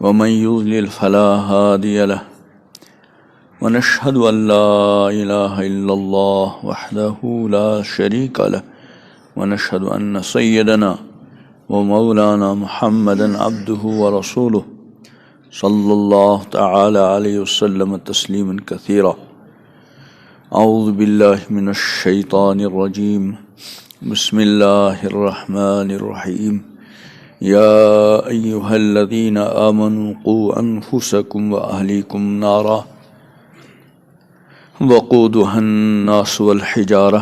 ومن يضلل فلا هادي له ونشهد أن لا إله إلا الله وحده لا شريك له ونشهد أن سيدنا ومولانا محمدا عبده ورسوله صلى الله تعالى عليه وسلم تسليما كثيرا. أعوذ بالله من الشيطان الرجيم. بسم الله الرحمن الرحيم. يا أيها الذين آمنوا قوا أنفسكم وأهليكم نارا وقودها الناس والحجارة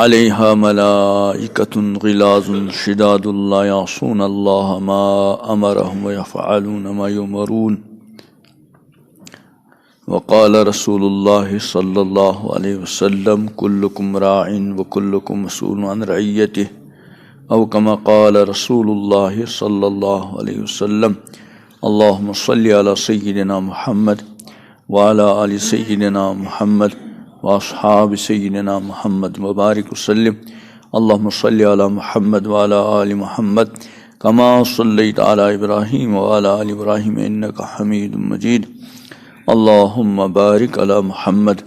عليها ملائكة غلاظ شداد لا يعصون الله ما أمرهم ويفعلون ما يؤمرون. وقال رسول الله صلى الله عليه وسلم كلكم راع وكلكم مسؤول عن رعيته أو كما قال رسول الله صلى الله عليه وسلم. اللهم صل على سيدنا محمد وعلى آل سيدنا محمد وأصحاب سيدنا محمد وبارك وسلم. اللهم صل على محمد وعلى آل محمد كما صليت على إبراهيم وعلى آل إبراهيم إنك حميد مجيد. اللهم بارك على محمد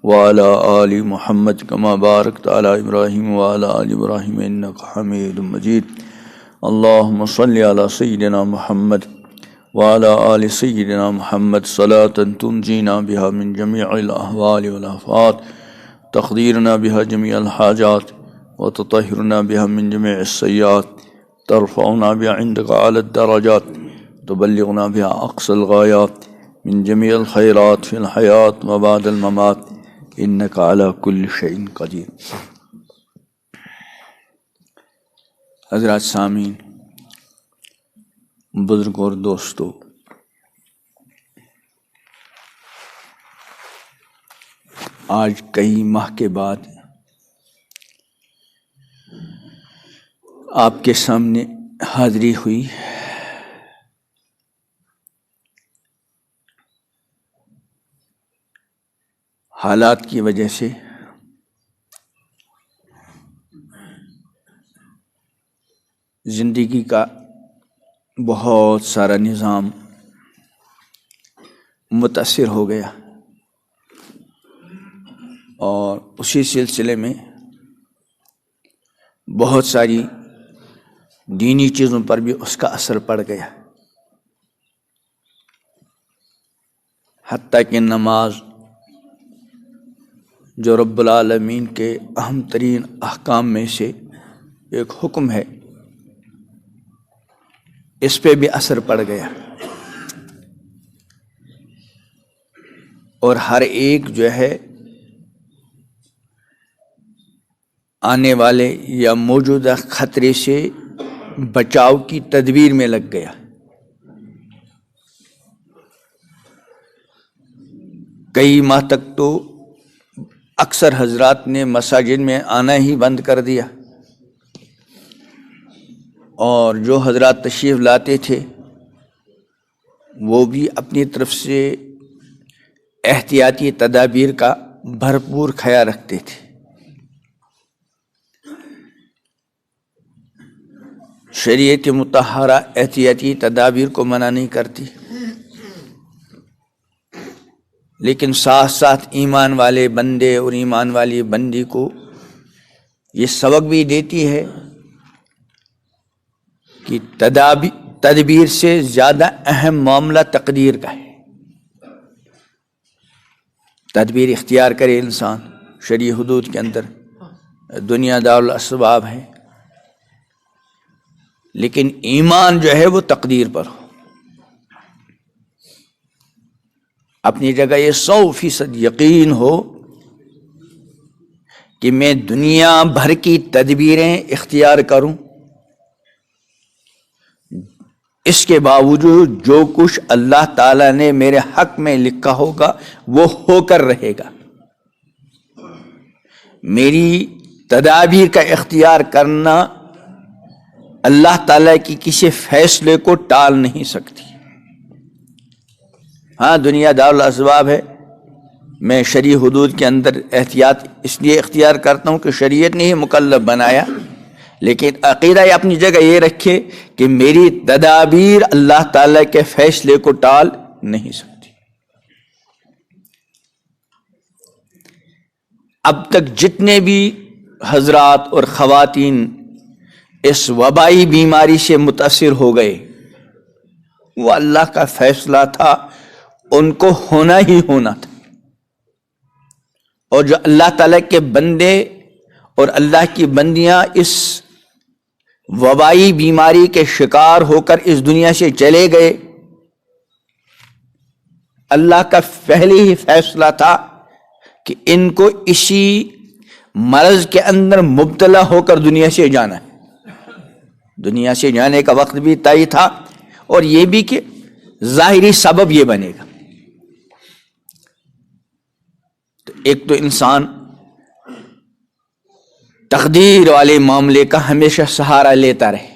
وعلى آل محمد كما باركت على إبراهيم وعلى آل إبراهيم إنك حميد مجيد. اللهم صل على سيدنا محمد وعلى آل سيدنا محمد صلاة تنجينا بها من جميع الأهوال والآفات تقديرنا بها جميع الحاجات وتطهرنا بها من جميع السيئات ترفعنا بها عندك على الدرجات تبلغنا بها أقصى الغايات من جميع الخيرات في الحياة وبعد الممات إنك على كل شيء قدير. حضرات سامعین، بزرگ اور دوستو، آج کئی ماہ کے بعد آپ کے سامنے حاضری ہوئی. حالات کی وجہ سے زندگی کا بہت سارا نظام متاثر ہو گیا، اور اسی سلسلے میں بہت ساری دینی چیزوں پر بھی اس کا اثر پڑ گیا. حتیٰ کہ نماز، جو رب العالمین کے اہم ترین احکام میں سے ایک حکم ہے، اس پہ بھی اثر پڑ گیا. اور ہر ایک جو ہے آنے والے یا موجودہ خطرے سے بچاؤ کی تدبیر میں لگ گیا. کئی ماہ تک تو اکثر حضرات نے مساجد میں آنا ہی بند کر دیا، اور جو حضرات تشریف لاتے تھے وہ بھی اپنی طرف سے احتیاطی تدابیر کا بھرپور خیال رکھتے تھے. شریعت مطہرہ احتیاطی تدابیر کو منع نہیں کرتی، لیکن ساتھ ساتھ ایمان والے بندے اور ایمان والی بندی کو یہ سبق بھی دیتی ہے کہ تدبیر سے زیادہ اہم معاملہ تقدیر کا ہے. تدبیر اختیار کرے انسان شرعی حدود کے اندر، دنیا دار الاسباب ہے، لیکن ایمان جو ہے وہ تقدیر پر ہو. اپنی جگہ یہ 100% یقین ہو کہ میں دنیا بھر کی تدبیریں اختیار کروں، اس کے باوجود جو کچھ اللہ تعالیٰ نے میرے حق میں لکھا ہوگا وہ ہو کر رہے گا. میری تدابیر کا اختیار کرنا اللہ تعالیٰ کی کسی فیصلے کو ٹال نہیں سکتی. ہاں، دنیا دار الاسباب ہے، میں شرعی حدود کے اندر احتیاط اس لیے اختیار کرتا ہوں کہ شریعت نے ہی مکلف بنایا، لیکن عقیدہ اپنی جگہ یہ رکھے کہ میری تدابیر اللہ تعالی کے فیصلے کو ٹال نہیں سکتی۔ اب تک جتنے بھی حضرات اور خواتین اس وبائی بیماری سے متاثر ہو گئے، وہ اللہ کا فیصلہ تھا، ان کو ہونا ہی ہونا تھا۔ اور جو اللہ تعالیٰ کے بندے اور اللہ کی بندیاں اس وبائی بیماری کے شکار ہو کر اس دنیا سے چلے گئے، اللہ کا پہلے ہی فیصلہ تھا کہ ان کو اسی مرض کے اندر مبتلا ہو کر دنیا سے جانا ہے۔ دنیا سے جانے کا وقت بھی طے تھا، اور یہ بھی کہ ظاہری سبب یہ بنے گا۔ تو ایک تو انسان تقدیر والے معاملے کا ہمیشہ سہارا لیتا رہے۔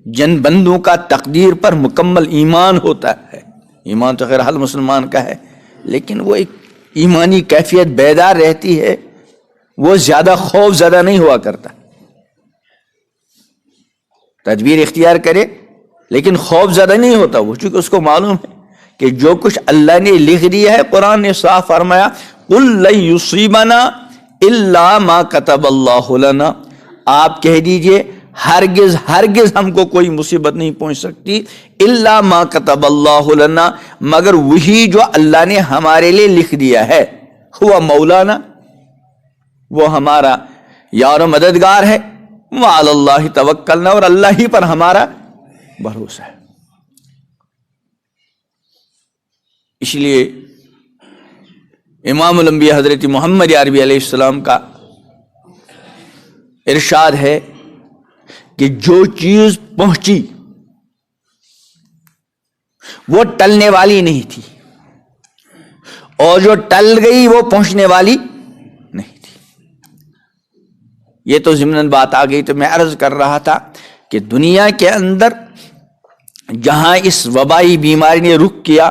جن بندوں کا تقدیر پر مکمل ایمان ہوتا ہے، ایمان تو خیر ہر مسلمان کا ہے، لیکن وہ ایک ایمانی کیفیت بیدار رہتی ہے، وہ زیادہ خوف زدہ نہیں ہوا کرتا۔ تدبیر اختیار کرے لیکن خوف زدہ نہیں ہوتا وہ، چونکہ اس کو معلوم ہے کہ جو کچھ اللہ نے لکھ دیا ہے، قرآن نے صاف فرمایا قُلْ لَن يُصِيبَنَا إِلَّا مَا كَتَبَ اللَّهُ لَنَا، آپ کہہ دیجئے ہرگز ہرگز ہم کو کوئی مصیبت نہیں پہنچ سکتی، إِلَّا مَا كَتَبَ اللَّهُ لَنَا، مگر وہی جو اللہ نے ہمارے لیے لکھ دیا ہے۔ ہوا مولانا، وہ ہمارا یار و مددگار ہے، وعلی اللہ توکلنا، اور اللہ ہی پر ہمارا بھروسہ ہے۔ اس لیے امام الانبیاء حضرت محمد عربی علیہ السلام کا ارشاد ہے کہ جو چیز پہنچی وہ ٹلنے والی نہیں تھی، اور جو ٹل گئی وہ پہنچنے والی نہیں تھی۔ یہ تو ضمناً بات آ گئی، تو میں عرض کر رہا تھا کہ دنیا کے اندر جہاں اس وبائی بیماری نے رخ کیا،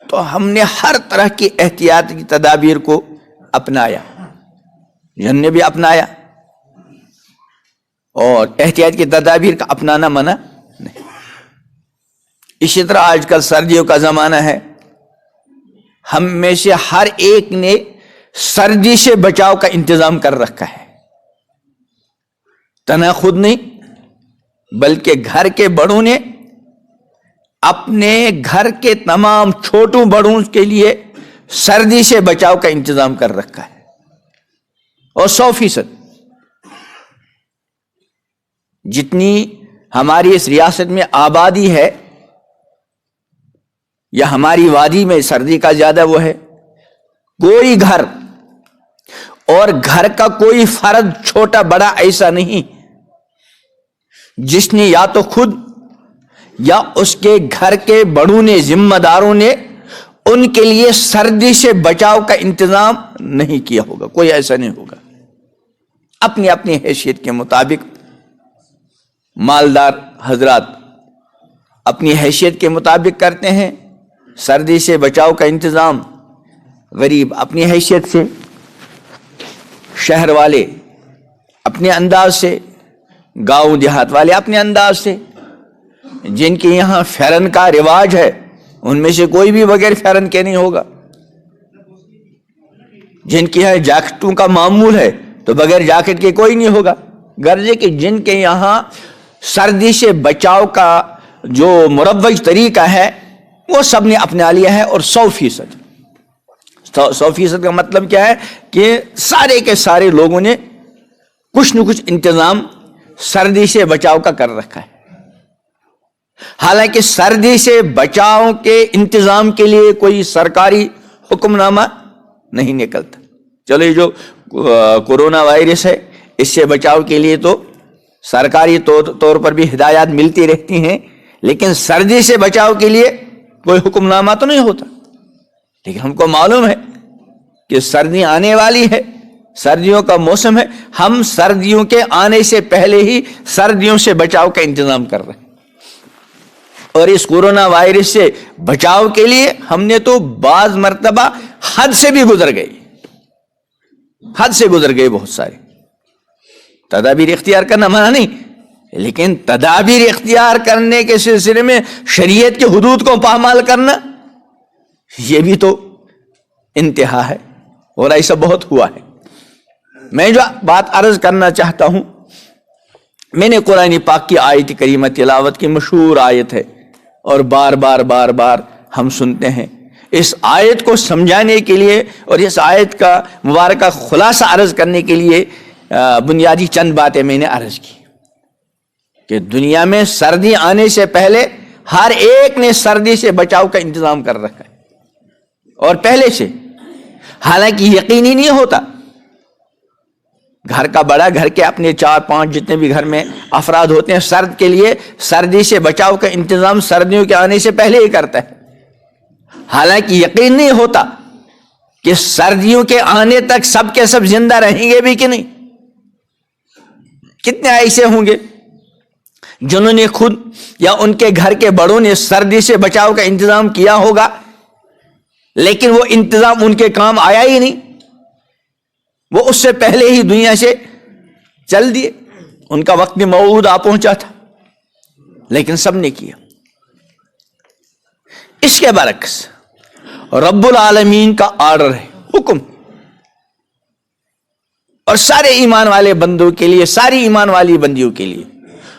تو ہم نے ہر طرح کی احتیاط کی تدابیر کو اپنایا، ہم نے بھی اپنایا، اور احتیاط کی تدابیر کا اپنانا منع نہیں۔ اسی طرح آج کل سردیوں کا زمانہ ہے، ہم میں سے ہر ایک نے سردی سے بچاؤ کا انتظام کر رکھا ہے، تنہا خود نہیں بلکہ گھر کے بڑوں نے اپنے گھر کے تمام چھوٹوں بڑوں کے لیے سردی سے بچاؤ کا انتظام کر رکھا ہے، اور 100% جتنی ہماری اس ریاست میں آبادی ہے یا ہماری وادی میں سردی کا زیادہ وہ ہے، کوئی گھر اور گھر کا کوئی فرد چھوٹا بڑا ایسا نہیں جس نے یا تو خود یا اس کے گھر کے بڑوں نے، ذمہ داروں نے ان کے لیے سردی سے بچاؤ کا انتظام نہیں کیا ہوگا، کوئی ایسا نہیں ہوگا۔ اپنی اپنی حیثیت کے مطابق مالدار حضرات اپنی حیثیت کے مطابق کرتے ہیں سردی سے بچاؤ کا انتظام، غریب اپنی حیثیت سے، شہر والے اپنے انداز سے، گاؤں دیہات والے اپنے انداز سے۔ جن کے یہاں فیرن کا رواج ہے ان میں سے کوئی بھی بغیر فیرن کے نہیں ہوگا، جن کے یہاں جاکٹوں کا معمول ہے تو بغیر جاکٹ کے کوئی نہیں ہوگا، غرض کہ جن کے یہاں سردی سے بچاؤ کا جو مروج طریقہ ہے وہ سب نے اپنا لیا ہے، اور 100% کا مطلب کیا ہے کہ سارے کے سارے لوگوں نے کچھ نہ کچھ انتظام سردی سے بچاؤ کا کر رکھا ہے۔ حالانکہ سردی سے بچاؤ کے انتظام کے لیے کوئی سرکاری حکم نامہ نہیں نکلتا۔ چلو یہ جو کورونا وائرس ہے اس سے بچاؤ کے لیے تو سرکاری طور پر بھی ہدایات ملتی رہتی ہیں، لیکن سردی سے بچاؤ کے لیے کوئی حکم نامہ تو نہیں ہوتا۔ لیکن ہم کو معلوم ہے کہ سردی آنے والی ہے، سردیوں کا موسم ہے، ہم سردیوں کے آنے سے پہلے ہی سردیوں سے بچاؤ کا انتظام کر رہے ہیں، اور اس کورونا وائرس سے بچاؤ کے لیے ہم نے تو بعض مرتبہ حد سے بھی گزر گئے، حد سے گزر گئے بہت سارے۔ تدابیر اختیار کرنا منع نہیں، لیکن تدابیر اختیار کرنے کے سلسلے میں شریعت کے حدود کو پامال کرنا یہ بھی تو انتہا ہے، اور ایسا بہت ہوا ہے۔ میں جو بات عرض کرنا چاہتا ہوں، میں نے قرآن پاک کی آیت کریمہ تلاوت کی مشہور آیت ہے، اور بار بار ہم سنتے ہیں۔ اس آیت کو سمجھانے کے لیے اور اس آیت کا مبارکہ خلاصہ عرض کرنے کے لیے بنیادی چند باتیں میں نے عرض کی کہ دنیا میں سردی آنے سے پہلے ہر ایک نے سردی سے بچاؤ کا انتظام کر رکھا ہے، اور پہلے سے، حالانکہ یقینی نہیں ہوتا۔ گھر کا بڑا، گھر کے اپنے 4-5 جتنے بھی گھر میں افراد ہوتے ہیں، سرد کے لیے سردی سے بچاؤ کا انتظام سردیوں کے آنے سے پہلے ہی کرتا ہے، حالانکہ یقین نہیں ہوتا کہ سردیوں کے آنے تک سب کے سب زندہ رہیں گے بھی کہ نہیں۔ کتنے ایسے ہوں گے جنہوں نے خود یا ان کے گھر کے بڑوں نے سردی سے بچاؤ کا انتظام کیا ہوگا، لیکن وہ انتظام ان کے کام آیا ہی نہیں، وہ اس سے پہلے ہی دنیا سے چل دیے، ان کا وقت موعود آ پہنچا تھا، لیکن سب نے کیا۔ اس کے برعکس رب العالمین کا آرڈر ہے، حکم، اور سارے ایمان والے بندوں کے لیے، ساری ایمان والی بندیوں کے لیے،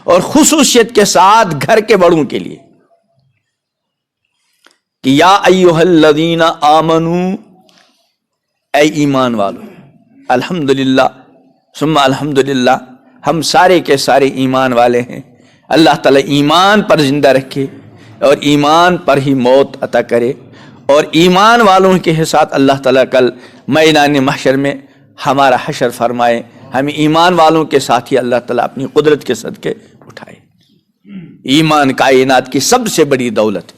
اور خصوصیت کے ساتھ گھر کے بڑوں کے لیے، کہ یا ایھا الذین آمنوا، اے ایمان والو۔ الحمدللہ ثم الحمدللہ، ہم سارے کے سارے ایمان والے ہیں۔ اللہ تعالیٰ ایمان پر زندہ رکھے اور ایمان پر ہی موت عطا کرے، اور ایمان والوں کے ساتھ اللہ تعالیٰ کل میدان محشر میں ہمارا حشر فرمائے، ہمیں ایمان والوں کے ساتھ ہی اللہ تعالیٰ اپنی قدرت کے صدقے اٹھائے۔ ایمان کائنات کی سب سے بڑی دولت ہے،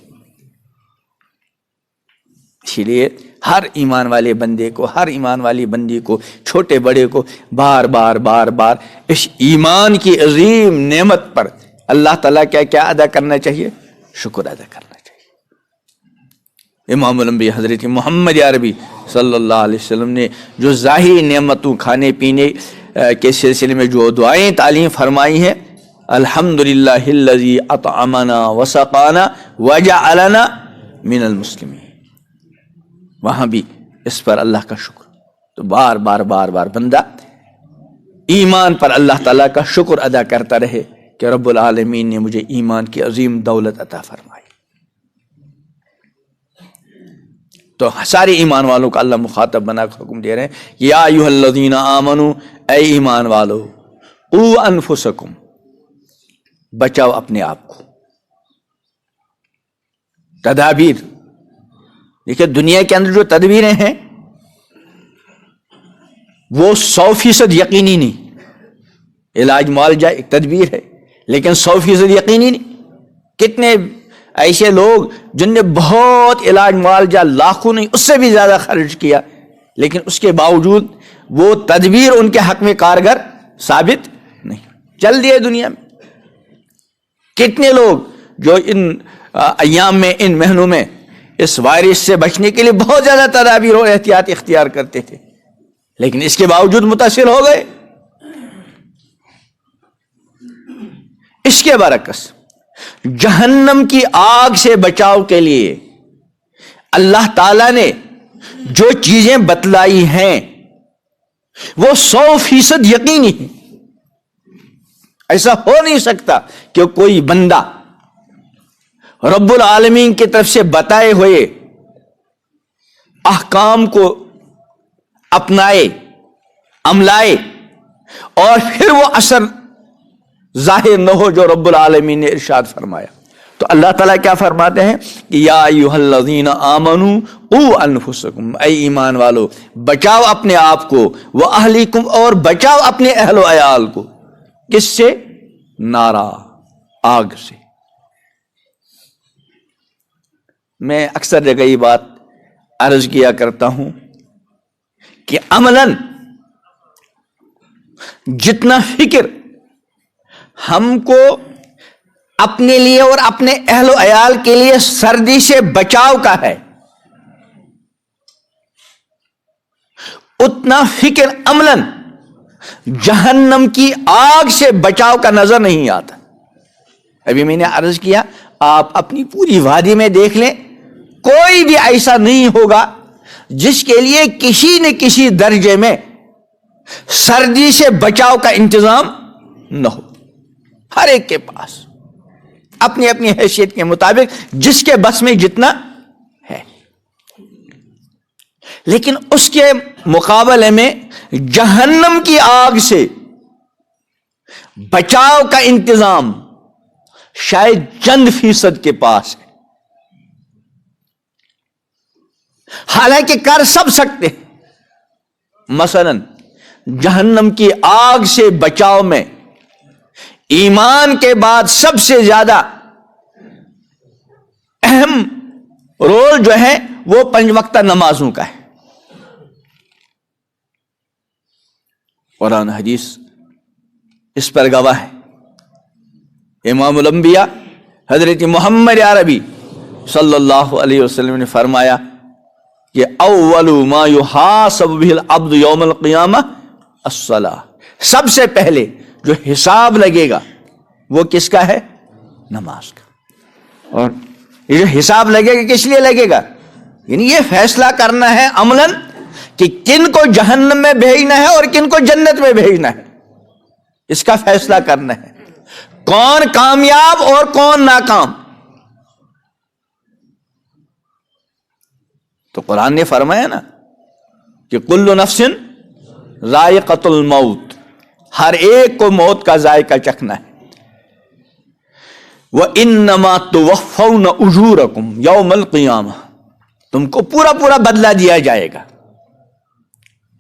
اسی لیے ہر ایمان والے بندے کو، ہر ایمان والی بندی کو، چھوٹے بڑے کو بار بار اس ایمان کی عظیم نعمت پر اللہ تعالیٰ کیا ادا کرنا چاہیے؟ شکر ادا کرنا چاہیے۔ امام الانبیاء حضرت محمد عربی صلی اللہ علیہ وسلم نے جو ظاہری نعمتوں، کھانے پینے کے سلسلے میں جو دعائیں تعلیم فرمائی ہیں، الحمدللہ الذی اطعمنا وسقانا وجعلنا من المسلمین، وہاں بھی اس پر اللہ کا شکر۔ تو بار بار بندہ ایمان پر اللہ تعالیٰ کا شکر ادا کرتا رہے کہ رب العالمین نے مجھے ایمان کی عظیم دولت عطا فرمائی۔ تو سارے ایمان والوں کا اللہ مخاطب بنا کر حکم دے رہے ہیں، یا ایھا الذین آمنوا، اے ایمان والو، قوا انفسکم، بچاؤ اپنے آپ کو۔ تدابیر، دیکھیں دنیا کے اندر جو تدبیریں ہیں وہ 100% یقینی نہیں۔ علاج معالجہ ایک تدبیر ہے، لیکن 100% یقینی نہیں۔ کتنے ایسے لوگ جن نے بہت علاج معالجہ، لاکھوں نہیں اس سے بھی زیادہ خرچ کیا، لیکن اس کے باوجود وہ تدبیر ان کے حق میں کارگر ثابت نہیں، چل دیے دنیا میں۔ کتنے لوگ جو ان ایام میں، ان مہینوں میں اس وائرس سے بچنے کے لیے بہت زیادہ تدابیر اور احتیاط اختیار کرتے تھے، لیکن اس کے باوجود متاثر ہو گئے۔ اس کے برعکس جہنم کی آگ سے بچاؤ کے لیے اللہ تعالیٰ نے جو چیزیں بتلائی ہیں وہ 100% یقینی ہیں۔ ایسا ہو نہیں سکتا کہ کوئی بندہ رب العالمین کی طرف سے بتائے ہوئے احکام کو اپنائے، عملائے، اور پھر وہ اثر ظاہر نہ ہو جو رب العالمین نے ارشاد فرمایا۔ تو اللہ تعالیٰ کیا فرماتے ہیں کہ یا ایھا الذین آمنوا قوا انفسکم، اے ایمان والو بچاؤ اپنے آپ کو، واہلیکم، اور بچاؤ اپنے اہل و عیال کو، کس سے؟ نارا، آگ سے۔ میں اکثر جگہ یہ بات عرض کیا کرتا ہوں کہ عملاً جتنا فکر ہم کو اپنے لیے اور اپنے اہل و عیال کے لیے سردی سے بچاؤ کا ہے، اتنا فکر عملاً جہنم کی آگ سے بچاؤ کا نظر نہیں آتا. ابھی میں نے عرض کیا آپ اپنی پوری وادی میں دیکھ لیں، کوئی بھی ایسا نہیں ہوگا جس کے لیے کسی نہ کسی درجے میں سردی سے بچاؤ کا انتظام نہ ہو. ہر ایک کے پاس اپنی اپنی حیثیت کے مطابق جس کے بس میں جتنا ہے. لیکن اس کے مقابلے میں جہنم کی آگ سے بچاؤ کا انتظام شاید چند فیصد کے پاس ہے. حالانکہ کر سب سکتے ہیں. مثلا جہنم کی آگ سے بچاؤ میں ایمان کے بعد سب سے زیادہ اہم رول جو ہے وہ 5 وقتہ نمازوں کا ہے. قرآن حدیث اس پر گواہ ہے. امام الانبیاء حضرت محمد عربی صلی اللہ علیہ وسلم نے فرمایا کہ اول ما یحاسب به العبد یوم القیامہ الصلاۃ. سب سے پہلے جو حساب لگے گا وہ کس کا ہے؟ نماز کا. اور یہ جو حساب لگے گا کس لیے لگے گا؟ یعنی یہ فیصلہ کرنا ہے عملاً کہ کن کو جہنم میں بھیجنا ہے اور کن کو جنت میں بھیجنا ہے. اس کا فیصلہ کرنا ہے کون کامیاب اور کون ناکام. تو قرآن نے فرمایا نا کہ کل نفس ذائقۃ الموت، ہر ایک کو موت کا ذائقہ چکھنا ہے. وَإِنَّمَا تُوَفَّوْنَ أُجُورَكُمْ يَوْمَ الْقِيَامَةِ، تم کو پورا پورا بدلہ دیا جائے گا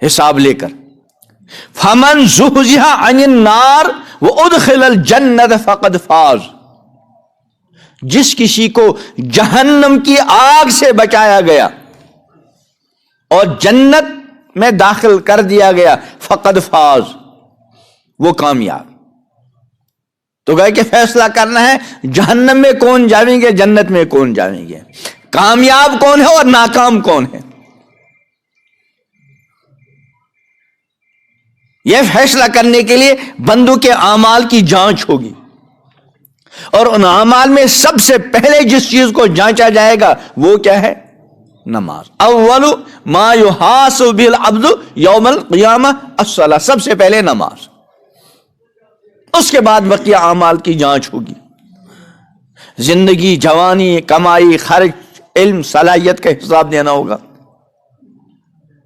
حساب لے کر. فَمَنْ زُحْزِحَ عَنِ النَّارِ وَأُدْخِلَ الْجَنَّةَ فَقَدْ فَازَ. جس کسی کو جہنم کی آگ سے بچایا گیا اور جنت میں داخل کر دیا گیا، فقد فاز، وہ کامیاب. تو گئے کہ فیصلہ کرنا ہے جہنم میں کون جائیں گے، جنت میں کون جائیں گے، کامیاب کون ہے اور ناکام کون ہے. یہ فیصلہ کرنے کے لیے بندوں کے اعمال کی جانچ ہوگی، اور ان اعمال میں سب سے پہلے جس چیز کو جانچا جائے گا وہ کیا ہے؟ نماز. اول ما یحاسب به العبد یوم القیامہ الصلاۃ. سب سے پہلے نماز، اس کے بعد بقیہ اعمال کی جانچ ہوگی. زندگی، جوانی، کمائی، خرچ، علم، صلاحیت کا حساب دینا ہوگا.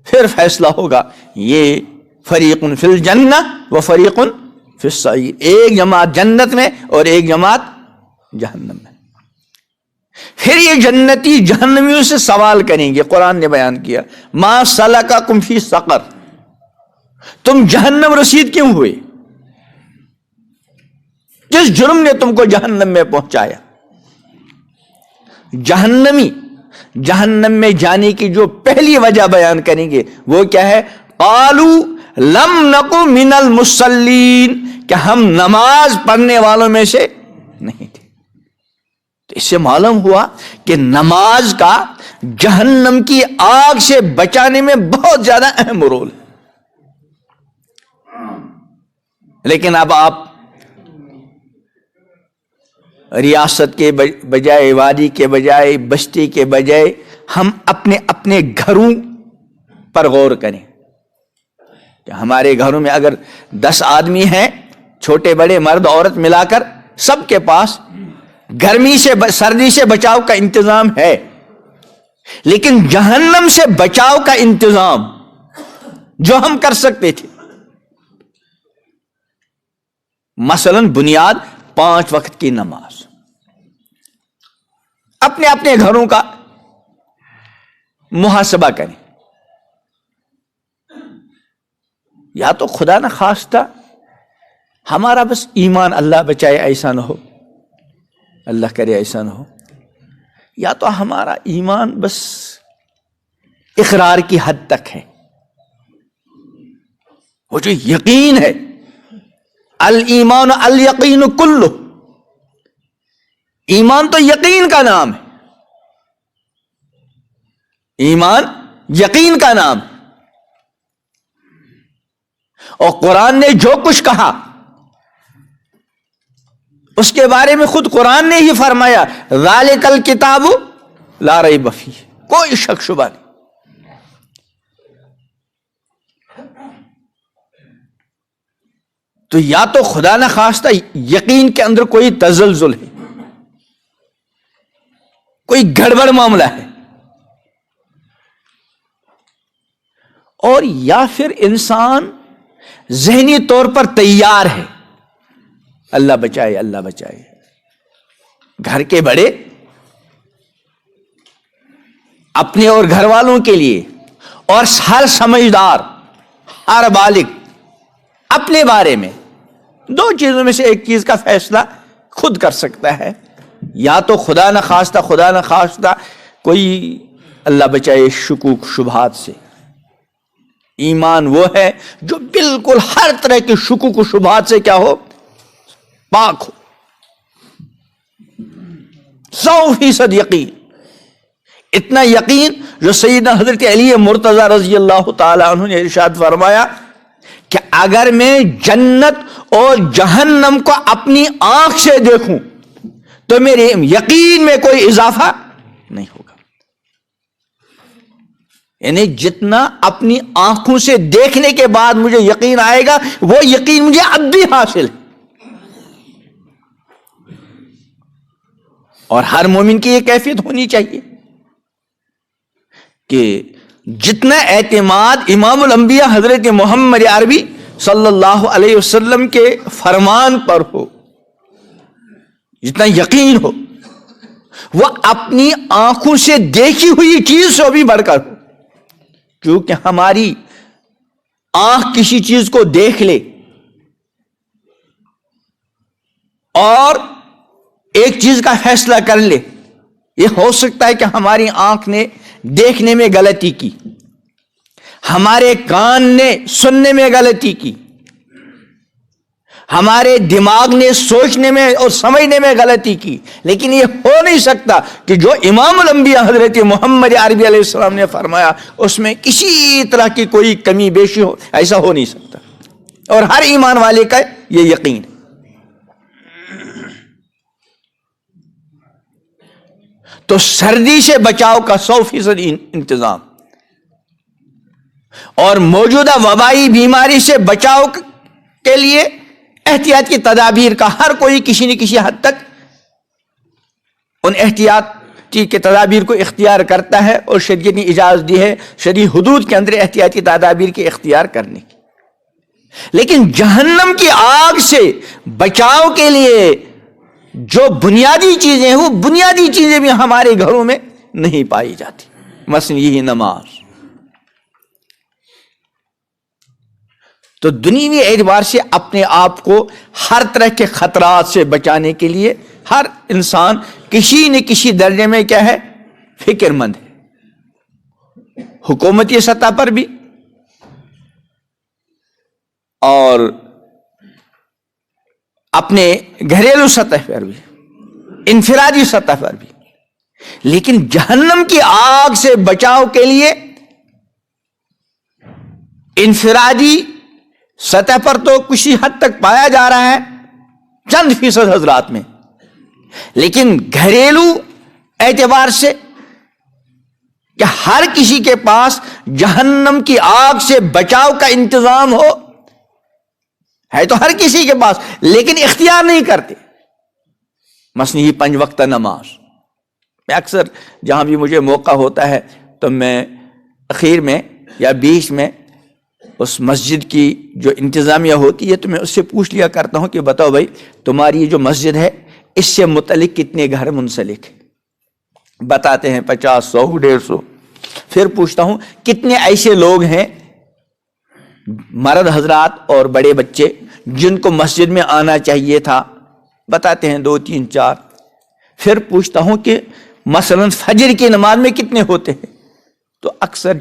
پھر فیصلہ ہوگا یہ فریق فی الجنہ و فریق فی السعیر، ایک جماعت جنت میں اور ایک جماعت جہنم میں. پھر یہ جنتی جہنمیوں سے سوال کریں گے. قرآن نے بیان کیا ما سلککم فی سقر، تم جہنم رسید کیوں ہوئے؟ کس جرم نے تم کو جہنم میں پہنچایا؟ جہنمی جہنم میں جانے کی جو پہلی وجہ بیان کریں گے وہ کیا ہے؟ قالوا لم نک من المصلین، کہ ہم نماز پڑھنے والوں میں سے نہیں تھے. تو اس سے معلوم ہوا کہ نماز کا جہنم کی آگ سے بچانے میں بہت زیادہ اہم رول ہے. لیکن اب آپ ریاست کے بجائے، وادی کے بجائے، بستی کے بجائے، ہم اپنے اپنے گھروں پر غور کریں کہ ہمارے گھروں میں اگر 10 آدمی ہیں، چھوٹے بڑے، مرد عورت ملا کر، سب کے پاس گرمی سے سردی سے بچاؤ کا انتظام ہے، لیکن جہنم سے بچاؤ کا انتظام جو ہم کر سکتے تھے، مثلا بنیاد 5 وقت کی نماز، اپنے اپنے گھروں کا محاسبہ کریں. یا تو خدا نہ خواستہ ہمارا بس ایمان، اللہ بچائے ایسا نہ ہو، اللہ کرے ایسا نہ ہو، یا تو ہمارا ایمان بس اقرار کی حد تک ہے. وہ جو یقین ہے، الایمان الیقین کلہ، ایمان تو یقین کا نام ہے، ایمان یقین کا نام. اور قرآن نے جو کچھ کہا اس کے بارے میں خود قرآن نے ہی فرمایا ذالک الکتاب لا ریب فیہ، کوئی شک شبہ نہیں۔ تو یا تو خدا نہ خواستہ یقین کے اندر کوئی تزلزل ہے، کوئی گڑبڑ معاملہ ہے، اور یا پھر انسان ذہنی طور پر تیار ہے، اللہ بچائے اللہ بچائے، گھر کے بڑے اپنے اور گھر والوں کے لیے، اور ہر سمجھدار، ہر بالغ اپنے بارے میں دو چیزوں میں سے ایک چیز کا فیصلہ خود کر سکتا ہے، یا تو خدا نہ خواستہ کوئی اللہ بچائے شکوک شبہات سے۔ ایمان وہ ہے جو بالکل ہر طرح کے شکوک و شبہات سے کیا ہو، پاک ہو، 100% یقین۔ اتنا یقین جو سیدنا حضرت علی مرتضی رضی اللہ تعالی عنہ نے ارشاد فرمایا کہ اگر میں جنت اور جہنم کو اپنی آنکھ سے دیکھوں تو میرے یقین میں کوئی اضافہ نہیں ہوگا، یعنی جتنا اپنی آنکھوں سے دیکھنے کے بعد مجھے یقین آئے گا وہ یقین مجھے اب بھی حاصل ہے۔ اور ہر مومن کی یہ کیفیت ہونی چاہیے کہ جتنا اعتماد امام الانبیاء حضرت محمد عربی صلی اللہ علیہ وسلم کے فرمان پر ہو، جتنا یقین ہو، وہ اپنی آنکھوں سے دیکھی ہوئی چیز سے بھی بڑھ کر ہو۔ کیونکہ ہماری آنکھ کسی چیز کو دیکھ لے اور ایک چیز کا فیصلہ کر لے، یہ ہو سکتا ہے کہ ہماری آنکھ نے دیکھنے میں غلطی کی، ہمارے کان نے سننے میں غلطی کی، ہمارے دماغ نے سوچنے میں اور سمجھنے میں غلطی کی، لیکن یہ ہو نہیں سکتا کہ جو امام الانبیاء حضرت محمد عربی علیہ السلام نے فرمایا اس میں کسی طرح کی کوئی کمی بیشی ہو، ایسا ہو نہیں سکتا۔ اور ہر ایمان والے کا یہ یقین ہے۔ تو سردی سے بچاؤ کا 100% انتظام اور موجودہ وبائی بیماری سے بچاؤ کے لیے احتیاط کی تدابیر کا ہر کوئی کسی نہ کسی حد تک ان احتیاطی کے تدابیر کو اختیار کرتا ہے، اور شریعت نے اجازت دی ہے شرعی حدود کے اندر احتیاطی تدابیر کے اختیار کرنے کی۔ لیکن جہنم کی آگ سے بچاؤ کے لیے جو بنیادی چیزیں ہیں وہ بنیادی چیزیں بھی ہمارے گھروں میں نہیں پائی جاتی، مثلا یہی نماز۔ تو دنیوی اعتبار سے اپنے آپ کو ہر طرح کے خطرات سے بچانے کے لیے ہر انسان کسی نہ کسی درجے میں کیا ہے، فکر مند ہے، حکومتی سطح پر بھی اور اپنے گھریلو سطح پر بھی، انفرادی سطح پر بھی۔ لیکن جہنم کی آگ سے بچاؤ کے لیے انفرادی سطح پر تو کسی حد تک پایا جا رہا ہے چند فیصد حضرات میں، لیکن گھریلو اعتبار سے کہ ہر کسی کے پاس جہنم کی آگ سے بچاؤ کا انتظام ہو ہے تو ہر کسی کے پاس، لیکن اختیار نہیں کرتے۔ مثلا یہ 5 وقتہ نماز، میں اکثر جہاں بھی مجھے موقع ہوتا ہے تو میں اخیر میں یا بیچ میں اس مسجد کی جو انتظامیہ ہوتی ہے تو میں اس سے پوچھ لیا کرتا ہوں کہ بتاؤ بھائی تمہاری یہ جو مسجد ہے اس سے متعلق کتنے گھر منسلک ہیں؟ بتاتے ہیں 50 100 150۔ پھر پوچھتا ہوں کتنے ایسے لوگ ہیں مرد حضرات اور بڑے بچے جن کو مسجد میں آنا چاہیے تھا؟ بتاتے ہیں 2 3 4۔ پھر پوچھتا ہوں کہ مثلا فجر کی نماز میں کتنے ہوتے ہیں؟ تو اکثر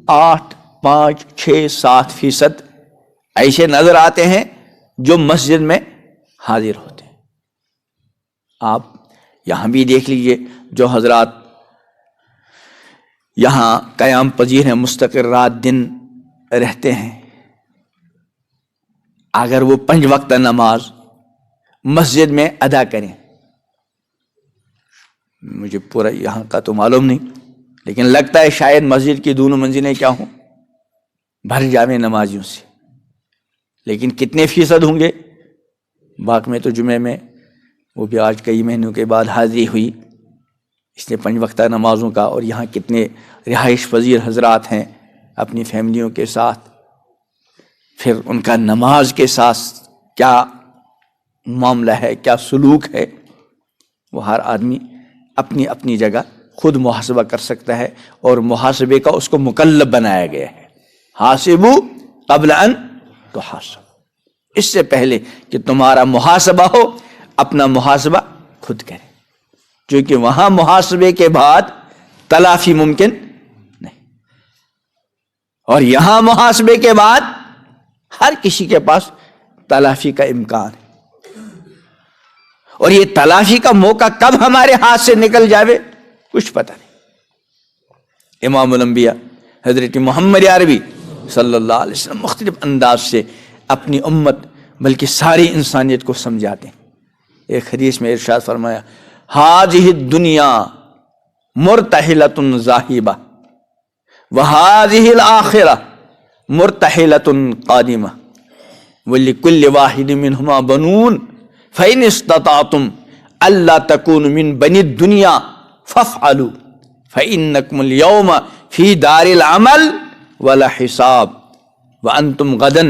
8 5 6 7% ایسے نظر آتے ہیں جو مسجد میں حاضر ہوتے ہیں۔ آپ یہاں بھی دیکھ لیجئے جو حضرات یہاں قیام پذیر ہیں، مستقر رات دن رہتے ہیں، اگر وہ 5 وقت نماز مسجد میں ادا کریں، مجھے پورا یہاں کا تو معلوم نہیں، لیکن لگتا ہے شاید مسجد کی دونوں منزلیں کیا ہوں، بھر جاویں نمازیوں سے، لیکن کتنے فیصد ہوں گے؟ باغ میں تو جمعے میں وہ بھی آج کئی مہینوں کے بعد حاضری ہوئی، اس نے 5 وقتہ نمازوں کا، اور یہاں کتنے رہائش پذیر حضرات ہیں اپنی فیملیوں کے ساتھ، پھر ان کا نماز کے ساتھ کیا معاملہ ہے، کیا سلوک ہے، وہ ہر آدمی اپنی اپنی جگہ خود محاسبہ کر سکتا ہے، اور محاسبے کا اس کو مکلف بنایا گیا ہے۔ حاسبو قبل ان تحاسب، اس سے پہلے کہ تمہارا محاسبہ ہو اپنا محاسبہ خود کرے، کیونکہ وہاں محاسبے کے بعد تلافی ممکن نہیں، اور یہاں محاسبے کے بعد ہر کسی کے پاس تلافی کا امکان ہے، اور یہ تلافی کا موقع کب ہمارے ہاتھ سے نکل جاوے کچھ پتہ نہیں۔ امام الانبیاء حضرت محمد عربی صلی اللہ علیہ وسلم مختلف انداز سے اپنی امت بلکہ ساری انسانیت کو سمجھاتے ہیں۔ ایک حدیث میں ارشاد فرمایا، ہذہ الدنیا مرتحلۃ ذاہبہ وہذہ الآخرہ مرتحلۃ قادمہ ولکل واحد منہما بنون فإن استطعتم ألا تكونوا من بني الدنيا فافعلوا فإنكم اليوم في دار العمل ولا حساب وأنتم غدا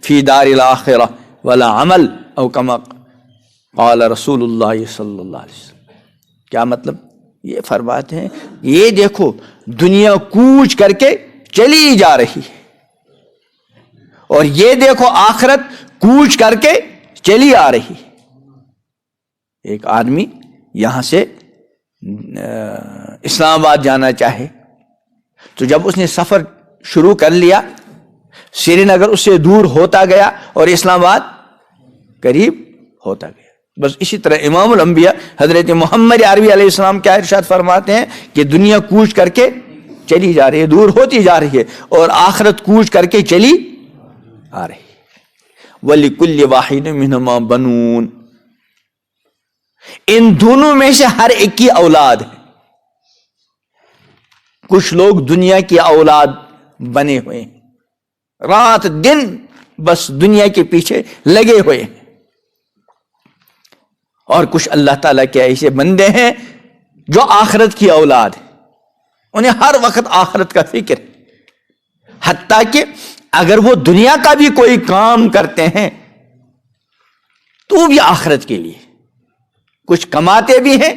في دار الآخرة ولا عمل أو كما قال رسول اللہ صلی اللہ علیہ وسلم۔ کیا مطلب؟ یہ فرماتے ہیں یہ دیکھو دنیا کوچ کر کے چلی جا رہی ہے، اور یہ دیکھو آخرت کوچ کر کے چلی آ رہی ہے۔ ایک آدمی یہاں سے اسلام آباد جانا چاہے تو جب اس نے سفر شروع کر لیا، سری نگر اس سے دور ہوتا گیا اور اسلام آباد قریب ہوتا گیا۔ بس اسی طرح امام الانبیاء حضرت محمد عربی علیہ السلام کیا ارشاد فرماتے ہیں کہ دنیا کوچ کر کے چلی جا رہی ہے، دور ہوتی جا رہی ہے، اور آخرت کوچ کر کے چلی آ رہی ہے۔ وَلِكُلِّ وَاحِدٍ مِّنْهُمَا بَنُونَ، ان دونوں میں سے ہر ایک کی اولاد ہے۔ کچھ لوگ دنیا کی اولاد بنے ہوئے ہیں، رات دن بس دنیا کے پیچھے لگے ہوئے ہیں، اور کچھ اللہ تعالیٰ کے ایسے بندے ہیں جو آخرت کی اولاد ہے، انہیں ہر وقت آخرت کا فکر ہے، حتیٰ کہ اگر وہ دنیا کا بھی کوئی کام کرتے ہیں تو بھی آخرت کے لیے، کچھ کماتے بھی ہیں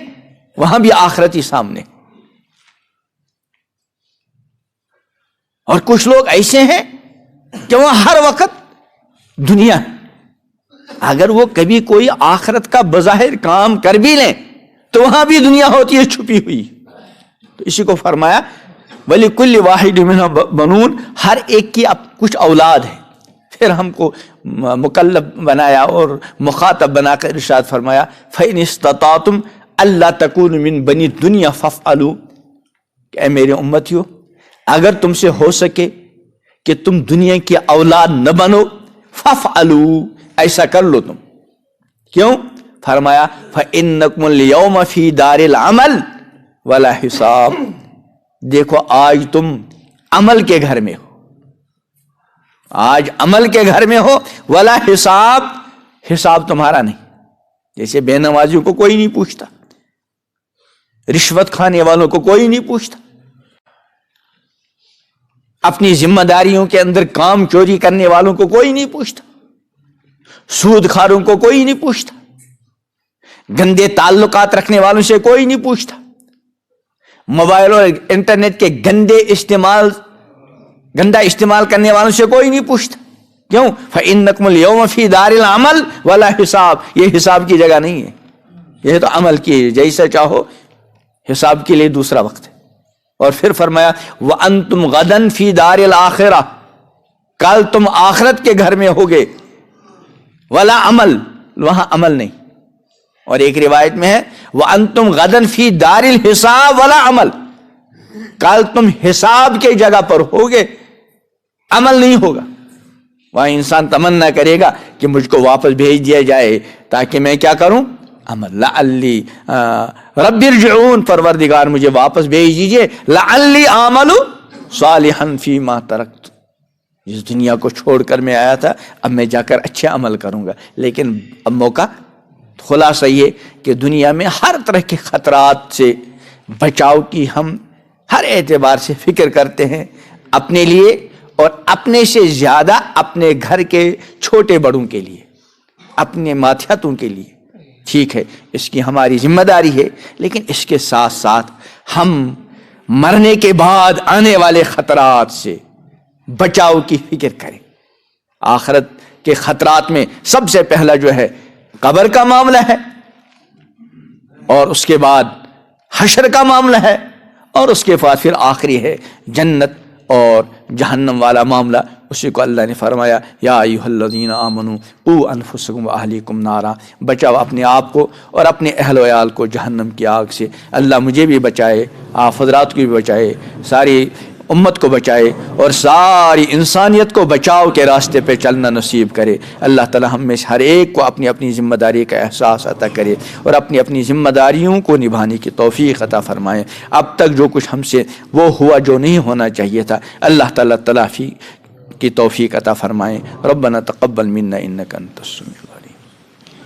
وہاں بھی آخرت ہی سامنے، اور کچھ لوگ ایسے ہیں کہ وہ ہر وقت دنیا، اگر وہ کبھی کوئی آخرت کا بظاہر کام کر بھی لیں تو وہاں بھی دنیا ہوتی ہے چھپی ہوئی۔ تو اسی کو فرمایا وَلِكُلِّ وَاحِدٍ مِّنْهُمَا بَنُونَ، ہر ایک کی اب کچھ اولاد ہے۔ پھر ہم کو مکلف بنایا اور مخاطب بنا کر ارشاد فرمایا فَإِنِ اسْتَطَعْتُمْ أَلَّا تَكُونُوا مِن بَنِي الدُّنْيَا فَافْعَلُوا، کہ اے میرے امتیو اگر تم سے ہو سکے کہ تم دنیا کی اولاد نہ بنو، فَافْعَلُوا، ایسا کر لو تم۔ کیوں؟ فرمایا فَإِنَّكُمُ الْيَوْمَ فِي دَارِ الْعَمَلِ وَلَا حِسَابٍ، دیکھو آج تم عمل کے گھر میں ہو، آج عمل کے گھر میں ہو، ولا حساب، حساب تمہارا نہیں۔ جیسے بے نمازیوں کو کوئی نہیں پوچھتا، رشوت کھانے والوں کو کوئی نہیں پوچھتا، اپنی ذمہ داریوں کے اندر کام چوری کرنے والوں کو کوئی نہیں پوچھتا، سود خاروں کو کوئی نہیں پوچھتا، گندے تعلقات رکھنے والوں سے کوئی نہیں پوچھتا، موبائل اور انٹرنیٹ کے گندا استعمال کرنے والوں سے کوئی نہیں پوچھتا۔ کیوں؟ فَإِنَّكُمُ الْيَوْمَ فِي دَارِ الْعَمَلِ وَلَا حِسَابٍ، یہ حساب کی جگہ نہیں ہے، یہ تو عمل کی، جیسا چاہو حساب کے لیے دوسرا وقت ہے۔ اور پھر فرمایا وَأَنْتُمْ غَدًا فِي دَارِ الْآخِرَةِ، کل تم آخرت کے گھر میں ہوگے، ولا عمل، وہاں عمل نہیں۔ اور ایک روایت میں ہے وَأَنْتُمْ غَدًا فِي دَارِ الْحِسَابِ ولا عمل، کل تم حساب کے جگہ پر ہوگے، عمل نہیں ہوگا۔ وہاں انسان تمنا کرے گا کہ مجھ کو واپس بھیج دیا جائے تاکہ میں کیا کروں؟ عمل لعلی رب ارجعون، پروردگار مجھے واپس بھیج دیجئے، لعلی اعمل صالحا فیما ترکت، اس دنیا کو چھوڑ کر میں آیا تھا، اب میں جا کر اچھے عمل کروں گا، لیکن اب موقع۔ خلاصہ یہ کہ دنیا میں ہر طرح کے خطرات سے بچاؤ کی ہم ہر اعتبار سے فکر کرتے ہیں، اپنے لیے اور اپنے سے زیادہ اپنے گھر کے چھوٹے بڑوں کے لیے، اپنے ماتحتوں کے لیے، ٹھیک ہے، اس کی ہماری ذمہ داری ہے، لیکن اس کے ساتھ ساتھ ہم مرنے کے بعد آنے والے خطرات سے بچاؤ کی فکر کریں۔ آخرت کے خطرات میں سب سے پہلا جو ہے قبر کا معاملہ ہے، اور اس کے بعد حشر کا معاملہ ہے، اور اس کے بعد پھر آخری ہے جنت اور جہنم والا معاملہ۔ اسی کو اللہ نے فرمایا یا ایھا الذین آمنوا قوا انفسکم واہلیکم نارا، بچاؤ اپنے آپ کو اور اپنے اہل و عیال کو جہنم کی آگ سے۔ اللہ مجھے بھی بچائے، آپ حضرات کو بھی بچائے، ساری امت کو بچائے، اور ساری انسانیت کو بچاؤ کے راستے پہ چلنا نصیب کرے۔ اللہ تعالی ہم میں سے ہر ایک کو اپنی اپنی ذمہ داری کا احساس عطا کرے اور اپنی اپنی ذمہ داریوں کو نبھانے کی توفیق عطا فرمائے۔ اب تک جو کچھ ہم سے وہ ہوا جو نہیں ہونا چاہیے تھا، اللہ تعالی تلافی کی توفیق عطا فرمائے۔ ربنا تقبل منا انک انت السمیع